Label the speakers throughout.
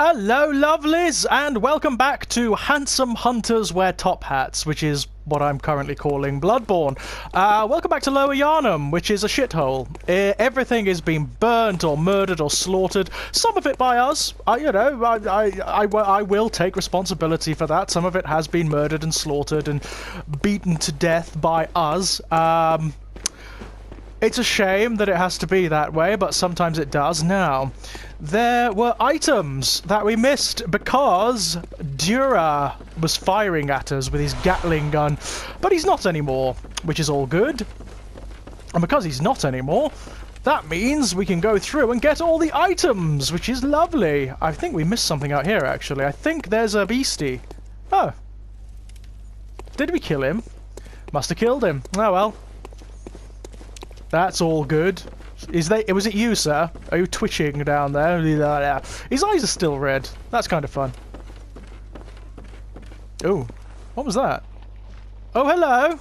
Speaker 1: Hello, lovelies, and welcome back to Handsome Hunters Wear Top Hats, which is what I'm currently calling Bloodborne. Welcome back to Lower Yarnum, which is a shithole. Everything is being burnt or murdered or slaughtered. Some of it by us. I will take responsibility for that. Some of it has been murdered and slaughtered and beaten to death by us. It's a shame that it has to be that way, but sometimes it does. Now, there were items that we missed because Dura was firing at us with his Gatling gun, but he's not anymore, which is all good. And because he's not anymore, that means we can go through and get all the items, which is lovely. I think we missed something out here, actually. I think there's a beastie. Oh. Did we kill him? Must have killed him. Oh well. That's all good. Was it you, sir? Are you twitching down there? His eyes are still red. That's kind of fun. Oh, what was that? Oh, hello!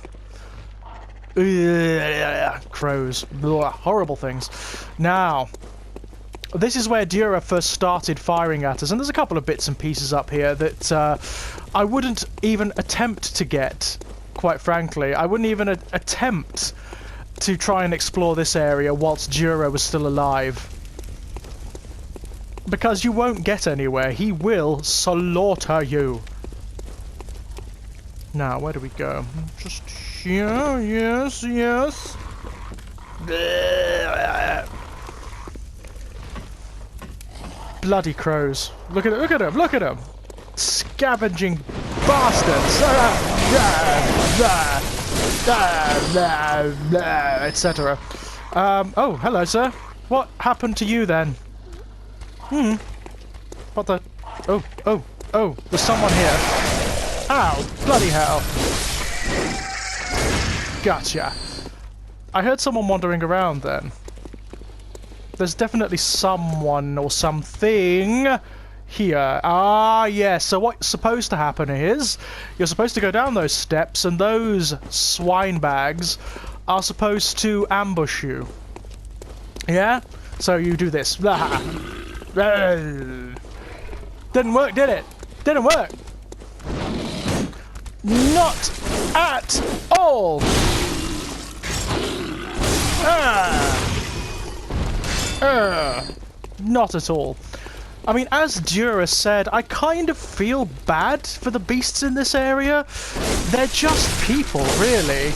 Speaker 1: Crows. Blah, horrible things. Now, this is where Dura first started firing at us, and there's a couple of bits and pieces up here that I wouldn't even attempt to get, quite frankly. I wouldn't even attempt to try and explore this area whilst Dura was still alive. Because you won't get anywhere. He will slaughter you. Now, where do we go? Just here. Yes, yes. Bloody crows. Look at it, look at him, look at him. Scavenging bastards. Etc. Oh, hello, sir. What happened to you then? What the? Oh, there's someone here. Ow, bloody hell. Gotcha. I heard someone wandering around then. There's definitely someone or something here. Ah, yes. So what's supposed to happen is you're supposed to go down those steps, and those swine bags are supposed to ambush you. Yeah? So you do this. Didn't work, did it? Didn't work. Not at all. Not at all. I mean, as Dura said, I kind of feel bad for the beasts in this area. They're just people, really.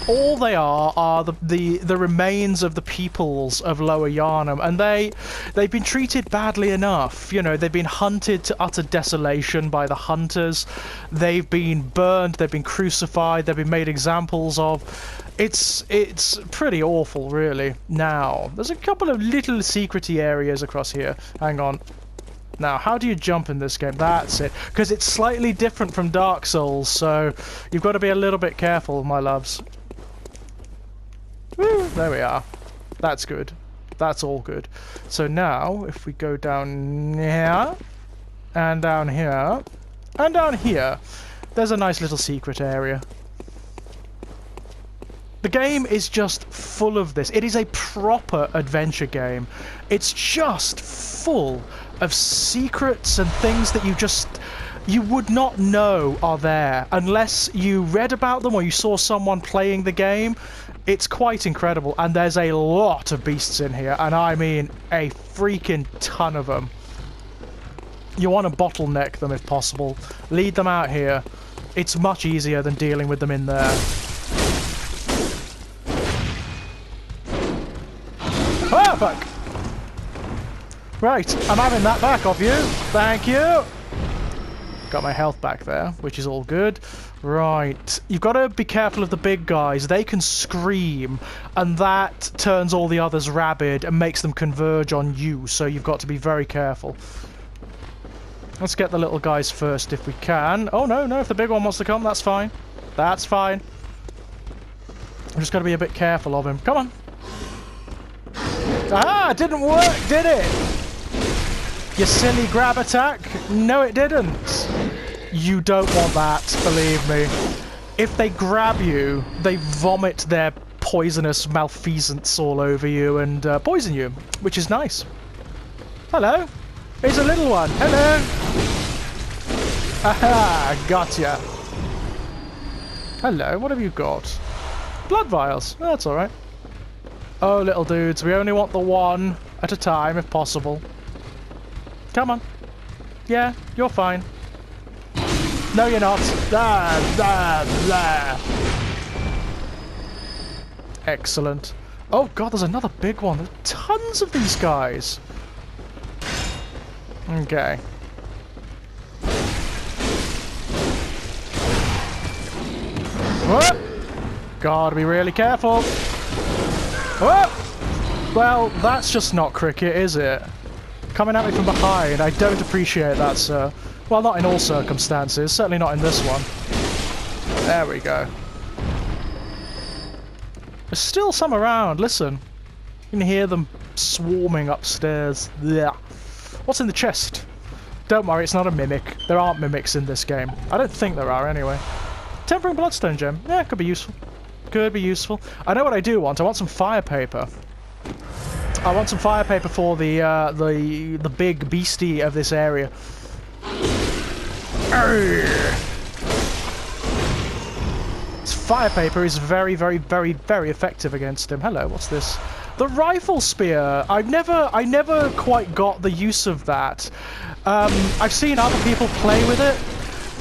Speaker 1: All they are the remains of the peoples of Lower Yarnum, and they've been treated badly enough. You know, they've been hunted to utter desolation by the hunters. They've been burned, they've been crucified, they've been made examples of. It's pretty awful, really. Now, there's a couple of little secrety areas across here. Hang on. Now, how do you jump in this game? That's it. Because it's slightly different from Dark Souls, so you've got to be a little bit careful, my loves. Woo, there we are. That's good. That's all good. So now, if we go down here, and down here, and down here, there's a nice little secret area. The game is just full of this. It is a proper adventure game. It's just full of secrets and things that you would not know are there unless you read about them or you saw someone playing the game. It's quite incredible, and there's a lot of beasts in here, and I mean a freaking ton of them. You want to bottleneck them if possible. Lead them out here. It's much easier than dealing with them in there. Oh, fuck! Right, I'm having that back off you. Thank you. Got my health back there, which is all good. Right, you've got to be careful of the big guys. They can scream, and that turns all the others rabid and makes them converge on you, so you've got to be very careful. Let's get the little guys first if we can. Oh, no, if the big one wants to come, that's fine. That's fine. I'm just got to be a bit careful of him. Come on. Ah, it didn't work, did it? You silly grab attack? No, it didn't. You don't want that, believe me. If they grab you, they vomit their poisonous malfeasance all over you and poison you, which is nice. Hello. Here's a little one. Hello. Aha, gotcha. Hello, what have you got? Blood vials. Oh, that's alright. Oh, little dudes, we only want the one at a time, if possible. Come on. Yeah, you're fine. No, you're not. Excellent. Oh god, there's another big one. There's tons of these guys. Okay. Whoop! Gotta be really careful. Whoop! Well, that's just not cricket, is it? Coming at me from behind, I don't appreciate that, sir. Well, not in all circumstances, certainly not in this one. There we go. There's still some around, listen. You can hear them swarming upstairs. Yeah. What's in the chest? Don't worry, it's not a mimic. There aren't mimics in this game. I don't think there are, anyway. Tempering Bloodstone Gem. Yeah, could be useful. Could be useful. I know what I do want. I want some fire paper. I want some fire paper for the big beastie of this area. This fire paper is very, very, very, very effective against him. Hello, what's this? The rifle spear. I never quite got the use of that. I've seen other people play with it.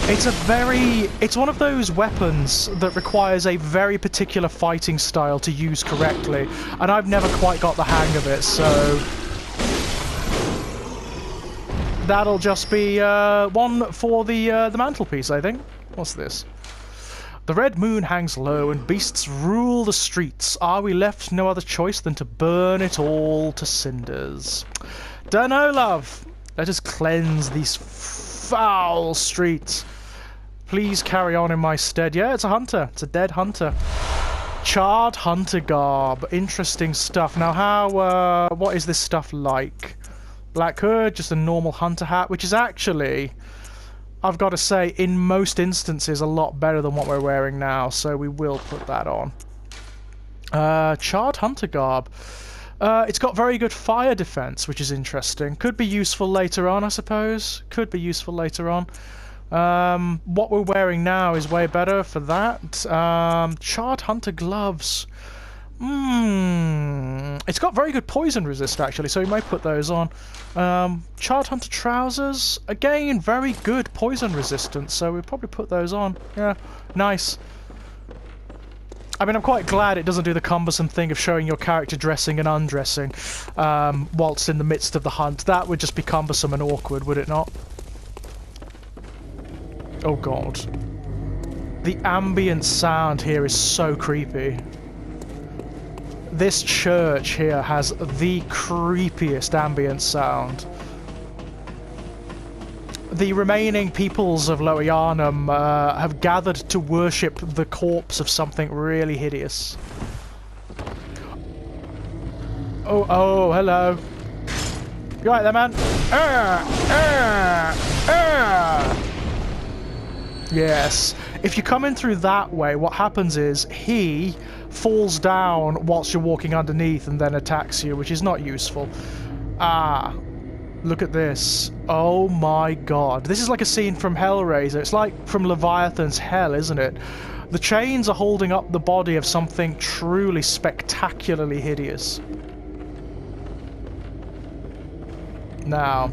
Speaker 1: It's one of those weapons that requires a very particular fighting style to use correctly, and I've never quite got the hang of it, so that'll just be one for the mantelpiece, I think. What's this? The red moon hangs low and beasts rule the streets. Are we left no other choice than to burn it all to cinders? Dunno, love. Let us cleanse these foul streets. Please carry on in my stead. Yeah, it's a hunter. It's a dead hunter. Charred hunter garb. Interesting stuff. Now, what is this stuff like? Black hood, just a normal hunter hat, which is actually, I've got to say, in most instances, a lot better than what we're wearing now, so we will put that on. Charred hunter garb. It's got very good fire defense, which is interesting. Could be useful later on, I suppose. Could be useful later on. What we're wearing now is way better for that. Charred hunter gloves. It's got very good poison resist, actually, so we might put those on. Charred hunter trousers. Again, very good poison resistance, so we'll probably put those on. Yeah, nice. I mean, I'm quite glad it doesn't do the cumbersome thing of showing your character dressing and undressing whilst in the midst of the hunt. That would just be cumbersome and awkward, would it not? Oh god. The ambient sound here is so creepy. This church here has the creepiest ambient sound. The remaining peoples of Lower Yarnum have gathered to worship the corpse of something really hideous. Oh, hello. You right there, man? Yes. If you come in through that way, what happens is he falls down whilst you're walking underneath and then attacks you, which is not useful. Ah. Look at this. Oh my god. This is like a scene from Hellraiser. It's like from Leviathan's Hell, isn't it? The chains are holding up the body of something truly spectacularly hideous. Now,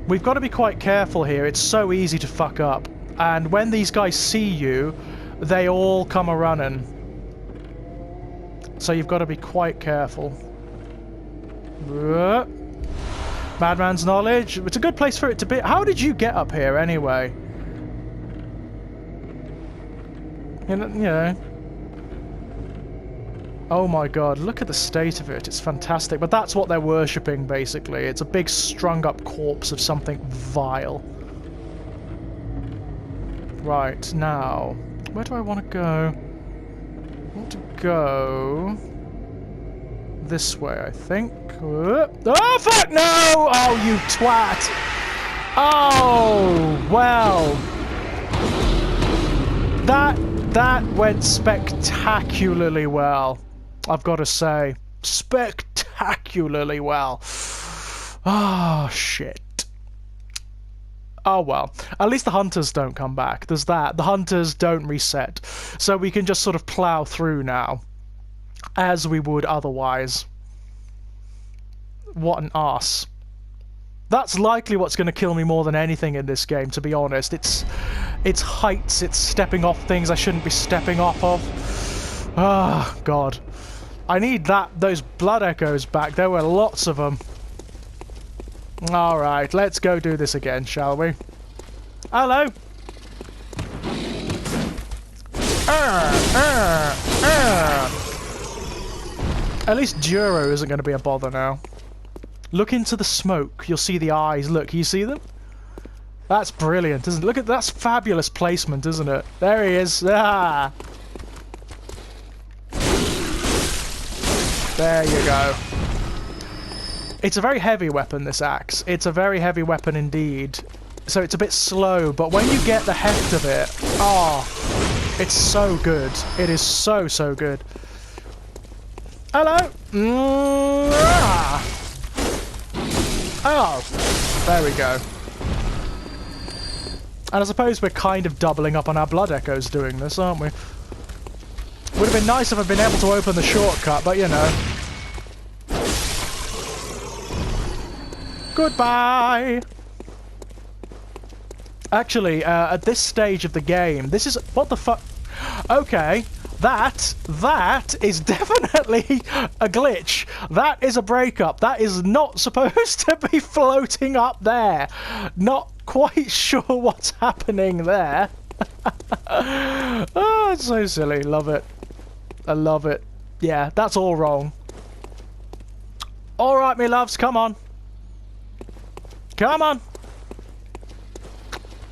Speaker 1: we've got to be quite careful here. It's so easy to fuck up. And when these guys see you, they all come a-running. So you've got to be quite careful. Madman's knowledge. It's a good place for it to be. How did you get up here anyway? You know. Oh my god, look at the state of it. It's fantastic. But that's what they're worshipping, basically. It's a big strung up corpse of something vile. Right, now, where do I want to go? I want to go this way, I think. Oh, fuck no! Oh, you twat! Oh, well. That went spectacularly well, I've got to say. Spectacularly well. Ah, shit. Oh well, at least the hunters don't come back. There's that. The hunters don't reset. So we can just sort of plow through now, as we would otherwise. What an arse. That's likely what's going to kill me more than anything in this game, to be honest. It's heights, it's stepping off things I shouldn't be stepping off of. Ah, God. I need those blood echoes back. There were lots of them. Alright, let's go do this again, shall we? Hello! At least Duro isn't going to be a bother now. Look into the smoke. You'll see the eyes. Look, can you see them? That's brilliant, isn't it? Look at that's fabulous placement, isn't it? There he is. Ah! There you go. It's a very heavy weapon, this axe. It's a very heavy weapon indeed. So it's a bit slow, but when you get the heft of it, oh, it's so good. It is so, so good. Hello! Oh, there we go. And I suppose we're kind of doubling up on our blood echoes doing this, aren't we? Would have been nice if I'd been able to open the shortcut, but you know. Goodbye! Actually, at this stage of the game, this is... What the fuck? Okay, that is definitely a glitch. That is a breakup. That is not supposed to be floating up there. Not quite sure what's happening there. Oh, it's so silly. Love it. I love it. Yeah, that's all wrong. Alright, me loves, come on. Come on.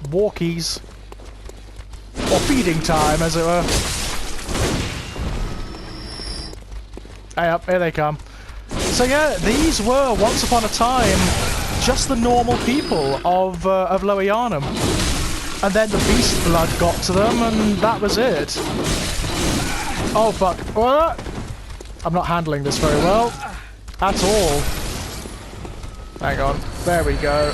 Speaker 1: Walkies. Or feeding time, as it were. Hey up, here they come. So yeah, these were, once upon a time, just the normal people of Lower Yharnam. And then the beast blood got to them, and that was it. Oh fuck. What? I'm not handling this very well. At all. Hang on. There we go.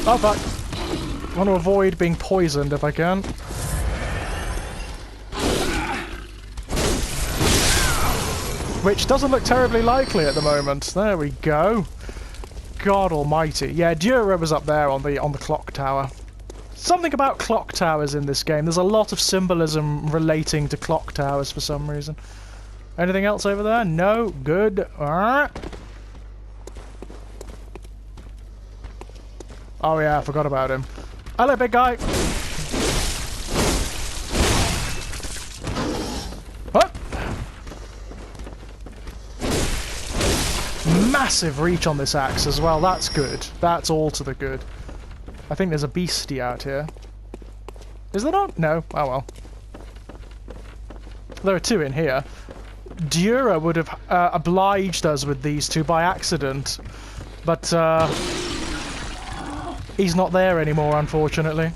Speaker 1: Oh fuck. I want to avoid being poisoned if I can. Which doesn't look terribly likely at the moment. There we go. God almighty. Yeah, Dura was up there on the clock tower. Something about clock towers in this game. There's a lot of symbolism relating to clock towers for some reason. Anything else over there? No? Good. Alright. Oh yeah, I forgot about him. Hello, big guy! What? Massive reach on this axe as well. That's good. That's all to the good. I think there's a beastie out here. Is there not? No. Oh well. There are two in here. Dura would have obliged us with these two by accident, but he's not there anymore, unfortunately.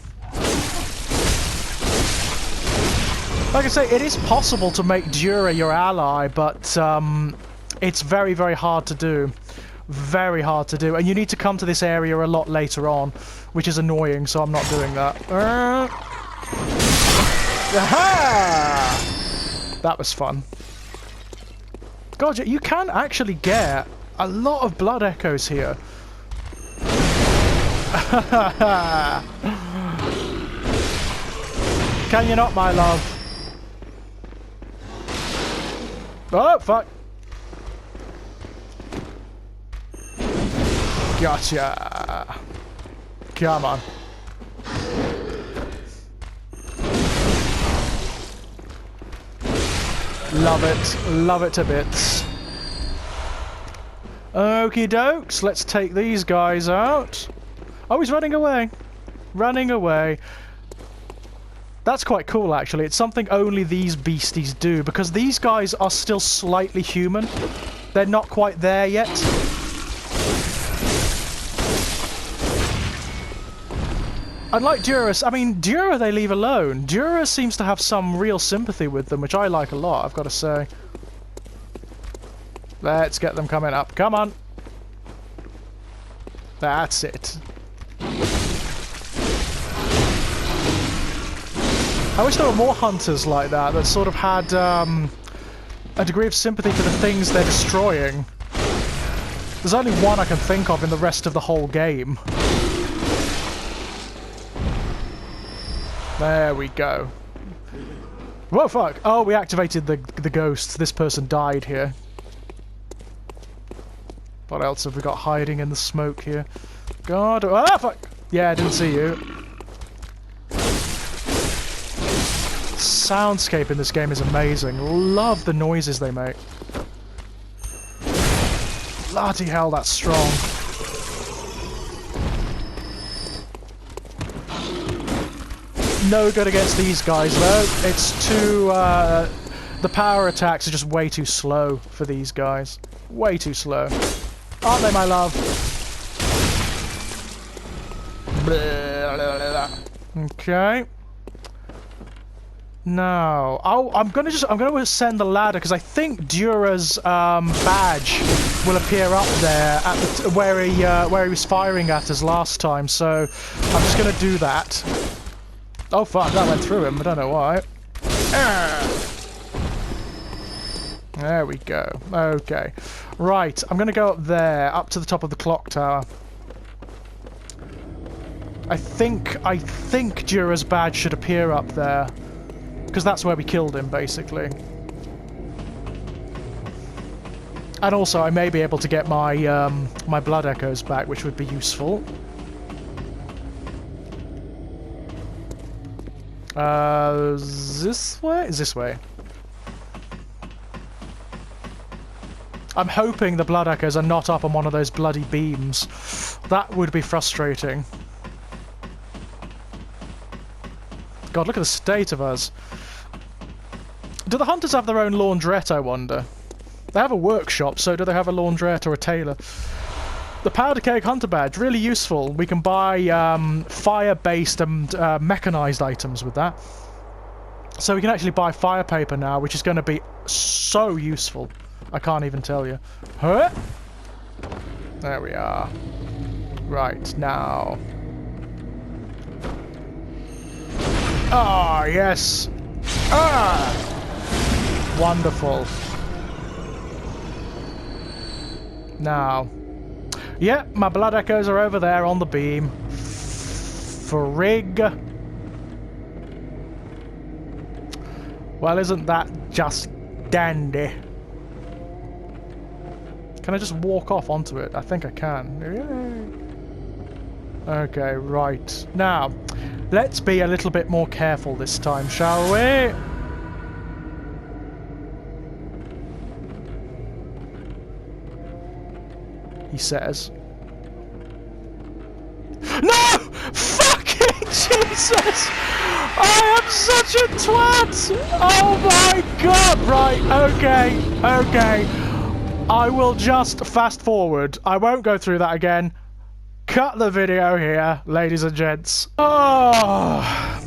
Speaker 1: Like I say, it is possible to make Dura your ally, but it's very, very hard to do. Very hard to do, and you need to come to this area a lot later on, which is annoying, so I'm not doing that. Aha! That was fun. God, you can actually get a lot of blood echoes here. Can you not, my love? Oh, fuck. Gotcha. Come on. Love it. Love it to bits. Okie dokes. Let's take these guys out. Oh, he's running away. Running away. That's quite cool, actually. It's something only these beasties do, because these guys are still slightly human. They're not quite there yet. Unlike Durus, I mean, Dura they leave alone. Dura seems to have some real sympathy with them, which I like a lot, I've got to say. Let's get them coming up. Come on. That's it. I wish there were more hunters like that that sort of had a degree of sympathy for the things they're destroying. There's only one I can think of in the rest of the whole game. There we go. Whoa, fuck! Oh, we activated the ghosts. This person died here. What else have we got hiding in the smoke here? God... Ah, fuck! Yeah, I didn't see you. Soundscape in this game is amazing. Love the noises they make. Bloody hell, that's strong. No good against these guys, though. It's too... the power attacks are just way too slow for these guys. Way too slow. Aren't they, my love? Okay. Now, I'm gonna ascend the ladder because I think Dura's badge will appear up there at the where he was firing at us last time. So I'm just gonna do that. Oh fuck, that went through him. I don't know why. There we go. Okay. Right, I'm gonna go up there, up to the top of the clock tower. I think Dura's badge should appear up there. Because that's where we killed him, basically. And also, I may be able to get my my blood echoes back, which would be useful. This way? Is this way? I'm hoping the blood echoes are not up on one of those bloody beams. That would be frustrating. God, look at the state of us. Do the hunters have their own laundrette, I wonder? They have a workshop, so do they have a laundrette or a tailor? The powder keg hunter badge, really useful. We can buy fire-based and mechanized items with that. So we can actually buy fire paper now, which is going to be so useful. I can't even tell you. Huh? There we are. Right, now. Ah, yes. Ah! Wonderful. Now. Yeah, my blood echoes are over there on the beam. Frig. Well, isn't that just dandy? Can I just walk off onto it? I think I can. Yay. Okay, right. Now, let's be a little bit more careful this time, shall we? He says. No! Fucking Jesus! I am such a twat! Oh my god! Right, okay, okay. I will just fast forward. I won't go through that again. Cut the video here, ladies and gents. Oh.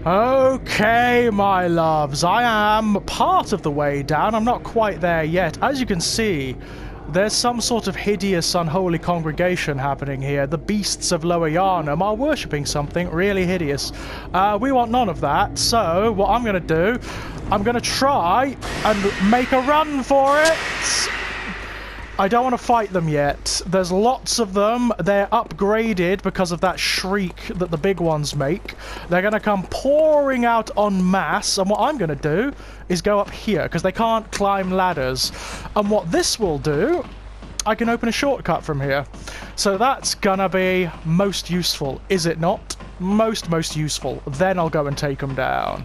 Speaker 1: Okay, my loves. I am part of the way down. I'm not quite there yet. As you can see, there's some sort of hideous, unholy congregation happening here. The beasts of Lower Yarnum are worshipping something really hideous. We want none of that, so what I'm going to do, I'm going to try and make a run for it. I don't want to fight them yet. There's lots of them. They're upgraded because of that shriek that the big ones make. They're going to come pouring out en masse, and what I'm going to do is go up here, because they can't climb ladders. And what this will do, I can open a shortcut from here. So that's going to be most useful, is it not? Most useful. Then I'll go and take them down.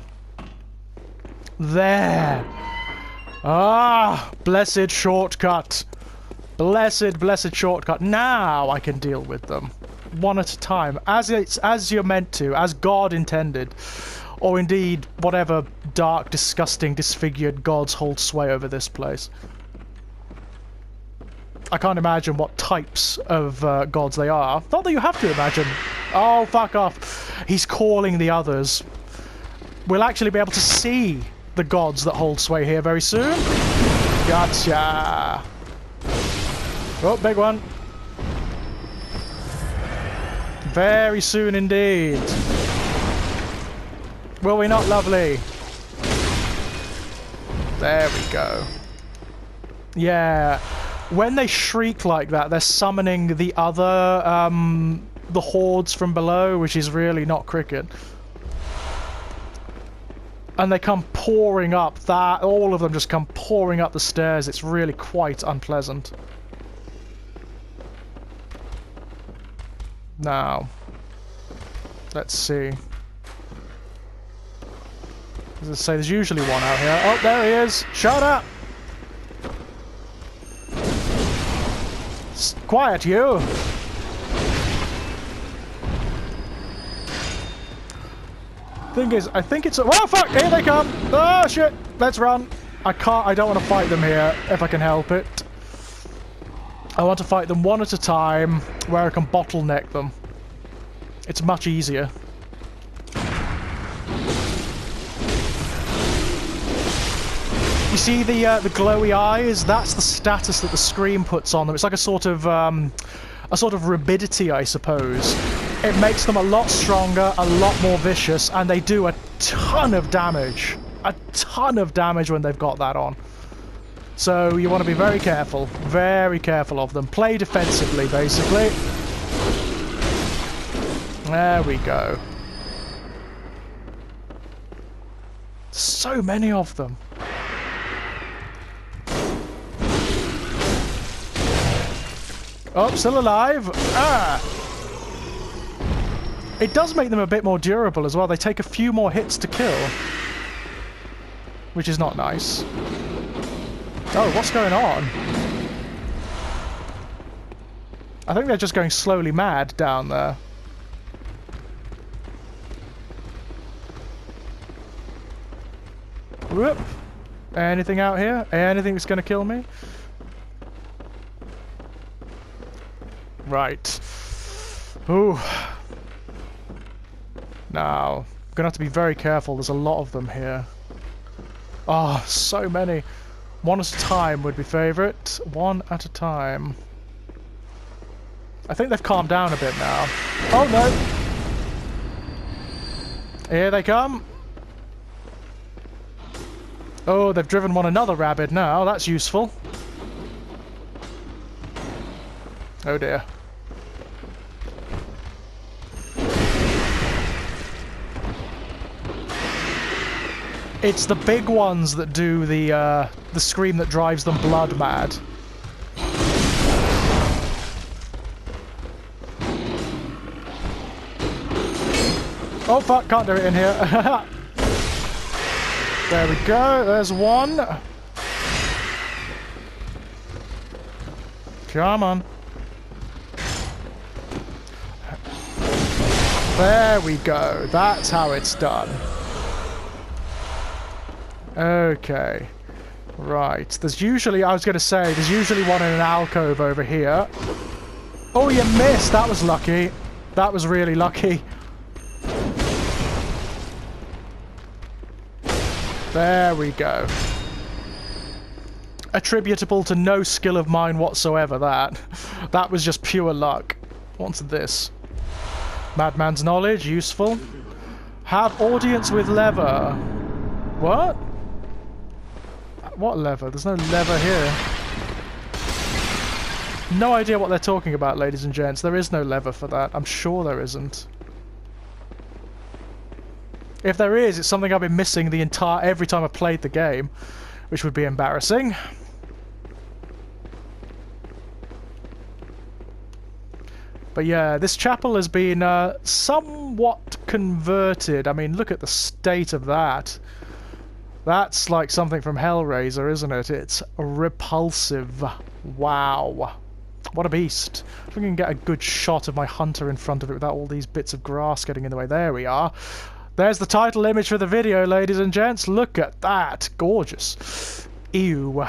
Speaker 1: There. Ah, blessed shortcut. Blessed shortcut. Now I can deal with them. One at a time. As you're meant to. As God intended. Or indeed, whatever dark, disgusting, disfigured gods hold sway over this place. I can't imagine what types of gods they are. Not that you have to imagine. Oh, fuck off. He's calling the others. We'll actually be able to see the gods that hold sway here very soon. Gotcha! Oh, big one. Very soon indeed. Will we not, lovely? There we go. Yeah. When they shriek like that, they're summoning the other, the hordes from below, which is really not cricket. And they come pouring up that, all of them just come pouring up the stairs. It's really quite unpleasant. Now, let's see. As I say, there's usually one out here. Oh, there he is! Shut up! Quiet, you! Thing is, I think it's a— oh, fuck! Here they come! Oh, shit! Let's run! I don't want to fight them here, if I can help it. I want to fight them one at a time, where I can bottleneck them. It's much easier. You see the glowy eyes? That's the status that the screen puts on them. It's like a sort of rabidity, I suppose. It makes them a lot stronger, a lot more vicious, and they do a ton of damage. A ton of damage when they've got that on. So you want to be very careful of them. Play defensively, basically. There we go. So many of them. Oh, still alive. Ah! It does make them a bit more durable as well. They take a few more hits to kill. Which is not nice. Oh, what's going on? I think they're just going slowly mad down there. Whoop! Anything out here? Anything that's going to kill me? Right. Ooh. Now, I'm gonna have to be very careful. There's a lot of them here. Oh, so many. One at a time would be favourite. One at a time. I think they've calmed down a bit now. Oh no! Here they come. Oh, they've driven one another rabid now. That's useful. Oh dear. It's the big ones that do the scream that drives them blood mad. Oh fuck, can't do it in here. There we go, there's one. Come on. There we go, that's how it's done. Okay. Right. There's usually, I was going to say, there's usually one in an alcove over here. Oh, you missed! That was lucky. That was really lucky. There we go. Attributable to no skill of mine whatsoever, that. That was just pure luck. What's this? Madman's knowledge, useful. Have audience with lever. What? What lever? There's no lever here. No idea what they're talking about, ladies and gents. There is no lever for that. I'm sure there isn't. If there is, it's something I've been missing the every time I've played the game, which would be embarrassing. But yeah, this chapel has been somewhat converted. I mean, look at the state of that. That's like something from Hellraiser, isn't it? It's repulsive. Wow. What a beast. If we can get a good shot of my hunter in front of it without all these bits of grass getting in the way. There we are. There's the title image for the video, ladies and gents. Look at that. Gorgeous. Ew.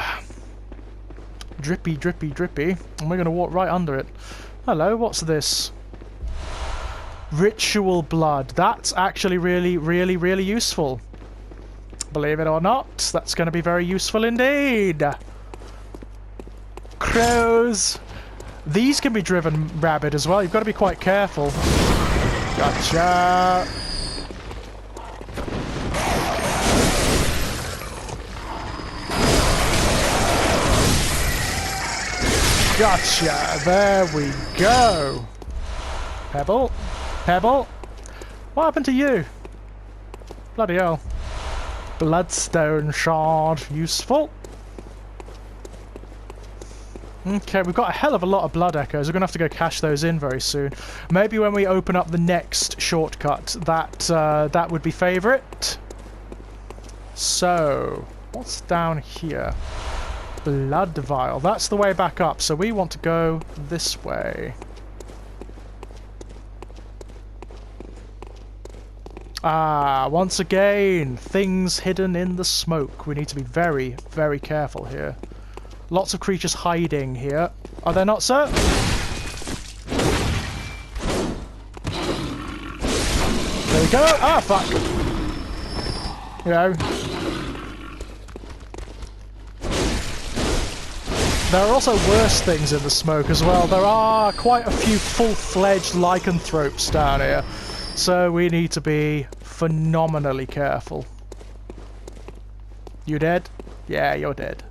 Speaker 1: Drippy, drippy, drippy. And we're going to walk right under it. Hello, what's this? Ritual blood. That's actually really, really, really useful. Believe it or not, that's going to be very useful indeed. crows. These can be driven rabid as well. You've got to be quite careful. Gotcha. Gotcha. There we go. Pebble. Pebble. What happened to you? Bloody hell. Bloodstone shard. Useful. Okay, we've got a hell of a lot of blood echoes. We're going to have to go cash those in very soon. Maybe when we open up the next shortcut, that would be favourite. So, what's down here? Blood vial. That's the way back up, so we want to go this way. Ah, once again, things hidden in the smoke. We need to be very, very careful here. Lots of creatures hiding here. Are there not, sir? There we go. Ah, fuck. You know. There are also worse things in the smoke as well. There are quite a few full-fledged lycanthropes down here. So we need to be phenomenally careful. You dead? Yeah, you're dead.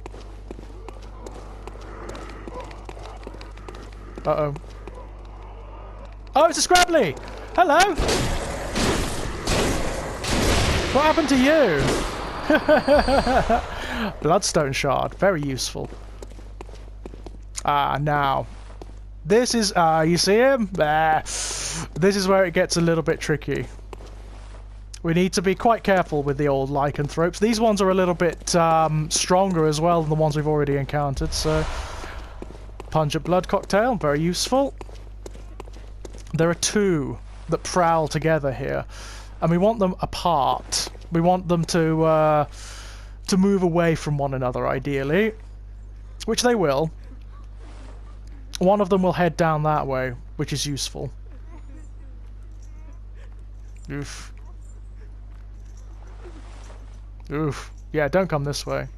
Speaker 1: Uh-oh. Oh, it's a Scrabbly! Hello! What happened to you? Bloodstone shard. Very useful. Ah, now. This is... you see him? This is where it gets a little bit tricky. We need to be quite careful with the old lycanthropes. These ones are a little bit stronger as well than the ones we've already encountered, so... Pungent blood cocktail, very useful. There are two that prowl together here, and we want them apart. We want them to move away from one another, ideally, which they will. One of them will head down that way, which is useful. Oof. Oof. Yeah, don't come this way.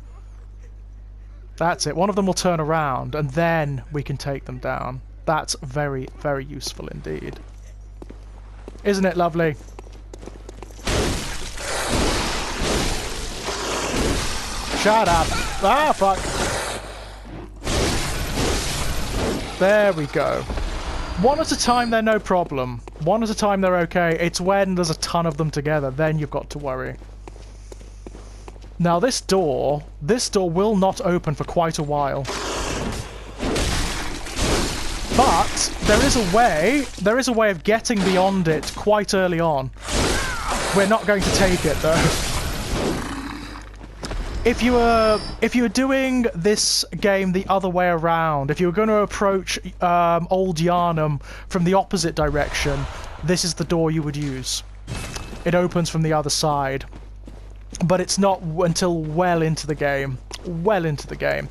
Speaker 1: That's it. One of them will turn around, and then we can take them down. That's very, very useful indeed. Isn't it lovely? Shut up! Ah, fuck! There we go. One at a time, they're no problem. One at a time, they're okay. It's when there's a ton of them together, then you've got to worry. Now this door will not open for quite a while. But there is a way of getting beyond it quite early on. We're not going to take it though. If you were doing this game the other way around, if you were going to approach Old Yharnam from the opposite direction, this is the door you would use. It opens from the other side. But it's not until well into the game. Well into the game.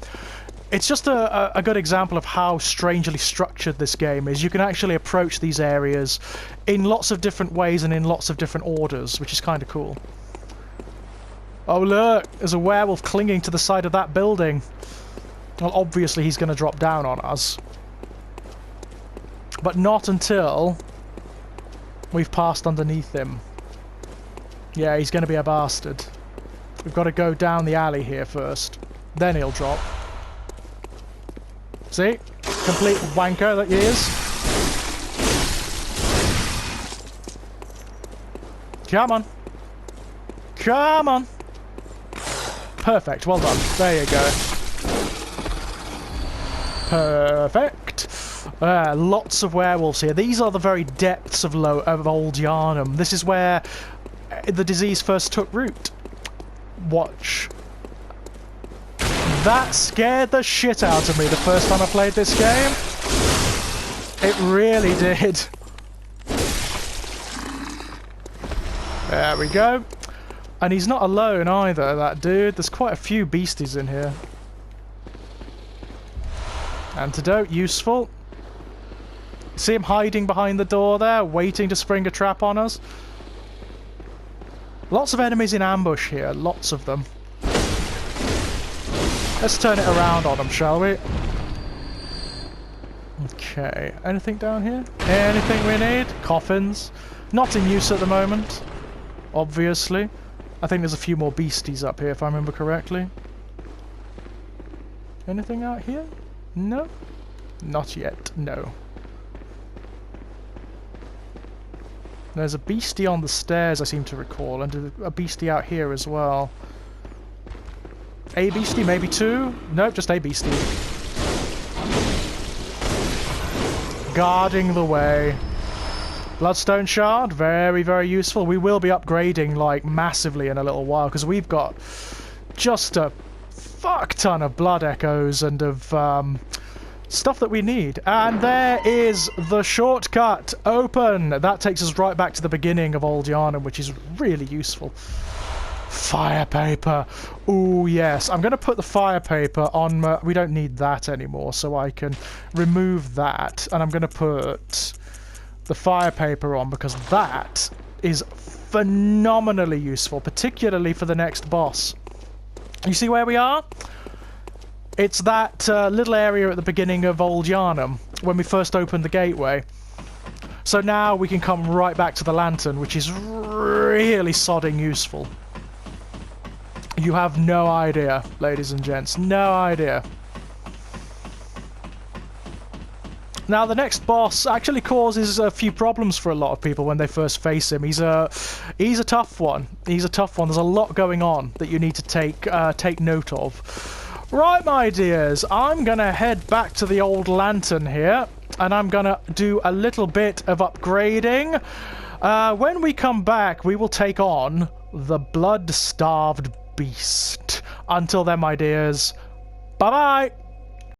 Speaker 1: It's just a good example of how strangely structured this game is. You can actually approach these areas in lots of different ways and in lots of different orders, which is kind of cool. Oh look, there's a werewolf clinging to the side of that building. Well, obviously he's going to drop down on us. But not until we've passed underneath him. Yeah, he's going to be a bastard. We've got to go down the alley here first. Then he'll drop. See? Complete wanker that he is. Come on. Come on. Perfect. Well done. There you go. Perfect. Lots of werewolves here. These are the very depths of Old Yharnam. This is where the disease first took root. Watch. That scared the shit out of me the first time I played this game. It really did. There we go. And he's not alone either, that dude. There's quite a few beasties in here. Antidote, useful. See him hiding behind the door there, waiting to spring a trap on us? Lots of enemies in ambush here, lots of them. Let's turn it around on them, shall we? Okay, anything down here? Anything we need? Coffins. Not in use at the moment, obviously. I think there's a few more beasties up here, if I remember correctly. Anything out here? No? Not yet, no. There's a beastie on the stairs, I seem to recall, and a beastie out here as well. A beastie, maybe two? Nope, just a beastie. Guarding the way. Bloodstone shard, very, very useful. We will be upgrading, like, massively in a little while, because we've got just a fuck ton of blood echoes and of stuff that we need. And there is the shortcut open. That takes us right back to the beginning of Old Yharnam, which is really useful. Fire paper. Ooh, yes. I'm going to put the fire paper on... we don't need that anymore, so I can remove that. And I'm going to put the fire paper on, because that is phenomenally useful, particularly for the next boss. You see where we are? It's that little area at the beginning of Old Yharnam, when we first opened the gateway. So now we can come right back to the lantern, which is really sodding useful. You have no idea, ladies and gents. No idea. Now, the next boss actually causes a few problems for a lot of people when they first face him. He's a tough one. He's a tough one. There's a lot going on that you need to take note of. Right, my dears, I'm going to head back to the old lantern here, and I'm going to do a little bit of upgrading. When we come back, we will take on the blood-starved beast. Until then, my dears, bye-bye!